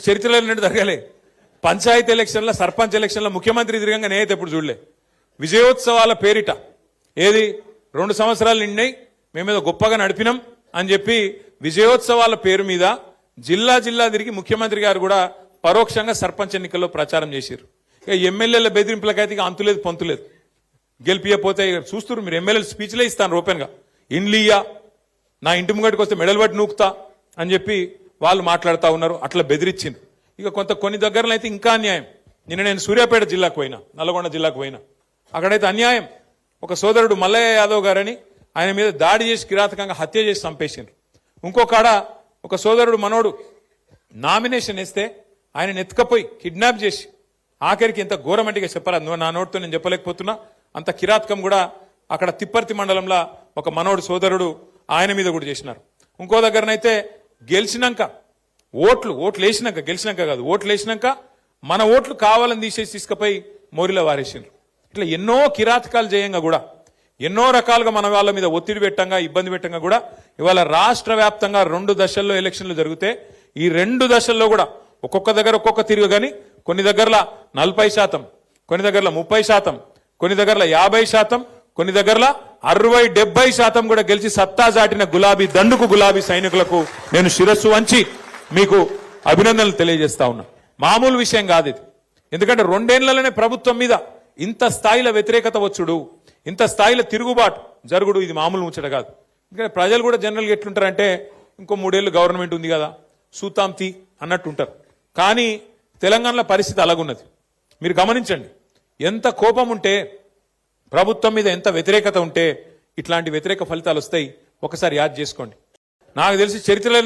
చరిత్రలో జరగలే. పంచాయతీ ఎలక్షన్ల సర్పంచ్ ఎలక్షన్ల ముఖ్యమంత్రి తిరగంగా నేనైతే ఎప్పుడు చూడలే. విజయోత్సవాల పేరిట ఏది 2 సంవత్సరాలు నిండినాయి మేమేదో గొప్పగా నడిపినాం అని చెప్పి విజయోత్సవాల పేరు మీద జిల్లా జిల్లా తిరిగి ముఖ్యమంత్రి గారు కూడా పరోక్షంగా సర్పంచ్ ఎన్నికల్లో ప్రచారం చేశారు. ఇక ఎమ్మెల్యేల బెదిరింపులకైతే ఇక అంతులేదు పొంతులేదు. గెలిపియపోతే చూస్తున్నారు మీరు, ఎమ్మెల్యేలు స్పీచ్లే ఇస్తాను ఓపెన్గా, ఇండ్లియా నా ఇంటి ముంగటికి వస్తే మెడల్ పట్టి నూకుతా అని చెప్పి వాళ్ళు మాట్లాడుతూ ఉన్నారు. అట్లా బెదిరించింది. ఇక కొన్ని దగ్గరలో అయితే ఇంకా అన్యాయం. నిన్న నేను సూర్యాపేట జిల్లాకు పోయినా, నల్గొండ జిల్లాకు పోయినా, అక్కడైతే అన్యాయం. ఒక సోదరుడు మల్లయ్య యాదవ్ గారని ఆయన మీద దాడి చేసి కిరాతకంగా హత్య చేసి చంపేసిండ్రు. ఇంకొకాడ ఒక సోదరుడు మనోడు నామినేషన్ వేస్తే ఆయన ఎత్తుకపోయి కిడ్నాప్ చేసి ఆఖరికి ఎంత ఘోరమంటిగా చెప్పరాదు, నా నోటితో నేను చెప్పలేకపోతున్నా. అంత కిరాతకం కూడా అక్కడ తిప్పర్తి మండలంలో ఒక మనోడు సోదరుడు ఆయన మీద కూడా చేసినారు. ఇంకో దగ్గరనైతే గెలిచినాక ఓట్లు వేసినాక, గెలిచినాక కాదు, ఓట్లు వేసినాక మన ఓట్లు కావాలని తీసేసి తీసుకుపోయి మోరిలో వారేసిండ్రు. ఇట్లా ఎన్నో కిరాతకాలు చేయంగా కూడా, ఎన్నో రకాలుగా మన వాళ్ళ మీద ఒత్తిడి పెట్టంగా, ఇబ్బంది పెట్టంగా కూడా ఇవాళ రాష్ట్ర వ్యాప్తంగా 2 దశల్లో ఎలక్షన్లు జరిగితే ఈ 2 దశల్లో కూడా ఒక్కొక్క దగ్గర ఒక్కొక్క తిరుగు, కానీ కొన్ని దగ్గరలో 40%, కొన్ని దగ్గరలో 30%, కొన్ని దగ్గరలో 50%, కొన్ని దగ్గరలో 60-70% కూడా గెలిచి సత్తా చాటిన గులాబీ దండుకు, గులాబీ సైనికులకు నేను శిరస్సు వంచి మీకు అభినందనలు తెలియజేస్తా ఉన్నా. మామూలు విషయం కాదు ఇది. ఎందుకంటే 2 ఏళ్లలోనే ప్రభుత్వం మీద ఇంత స్థాయిలో వ్యతిరేకత వచ్చుడు, ఇంత స్థాయిలో తిరుగుబాటు జరుగుడు, ఇది మామూలు ముచ్చట కాదు. ఎందుకంటే ప్రజలు కూడా జనరల్గా ఎట్లుంటారంటే ఇంకో 3 ఏళ్ళు గవర్నమెంట్ ఉంది కదా సూతాంతి అన్నట్టు ఉంటారు. కానీ తెలంగాణలో పరిస్థితి అలాగున్నది. మీరు గమనించండి, ఎంత కోపం ఉంటే, ప్రభుత్వం మీద ఎంత వ్యతిరేకత ఉంటే ఇట్లాంటి వ్యతిరేక ఫలితాలు వస్తాయి. ఒకసారి యాద్ చేసుకోండి. నాకు తెలిసి చరిత్రలో